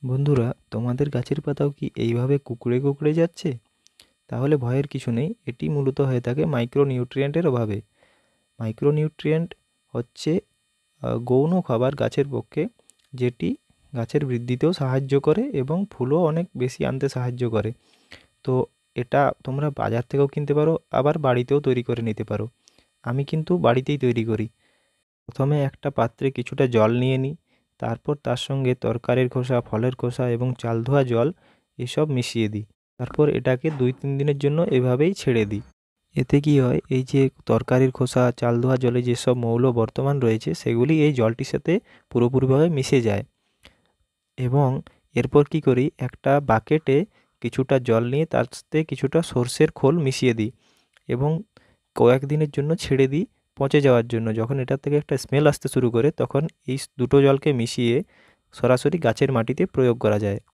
বন্ধুরা, তোমাদের গাছের পাতাও কি এইভাবে কুঁকড়ে কুঁকড়ে যাচ্ছে? তাহলে ভয়ের কিছু নেই। এটি মূলত হয়ে থাকে মাইক্রোনিউট্রিয়েন্টের অভাবে। মাইক্রোনিউট্রিয়েন্ট হচ্ছে গৌণ খাবার গাছের পক্ষে, যেটি গাছের বৃদ্ধিতেও সাহায্য করে এবং ফুলও অনেক বেশি আনতে সাহায্য করে। তো এটা তোমরা বাজার থেকেও কিনতে পারো, আবার বাড়িতেও তৈরি করে নিতে পারো। আমি কিন্তু বাড়িতেই তৈরি করি। প্রথমে একটা পাত্রে কিছুটা জল নিয়ে নিই, তারপর তার সঙ্গে তরকারির খোসা, ফলের খোসা এবং চাল ধোয়া জল এসব মিশিয়ে দিই। তারপর এটাকে 2-3 দিনের জন্য এভাবেই ছেড়ে দিই। এতে কি হয়, এই যে তরকারির খোসা, চাল ধোয়া জলে যেসব মৌল বর্তমান রয়েছে সেগুলি এই জলটির সাথে পুরোপুরিভাবে মিশে যায়। এবং এরপর কি করি, একটা বাকেটে কিছুটা জল নিয়ে তার সাথে কিছুটা সর্ষের খোল মিশিয়ে দিই এবং কয়েকদিনের জন্য ছেড়ে দিই পচে যাওয়ার জন্য। যখন এটার থেকে একটা স্মেল আসতে শুরু করে তখন এই দুটো জলকে মিশিয়ে সরাসরি গাছের মাটিতে প্রয়োগ করা যায়।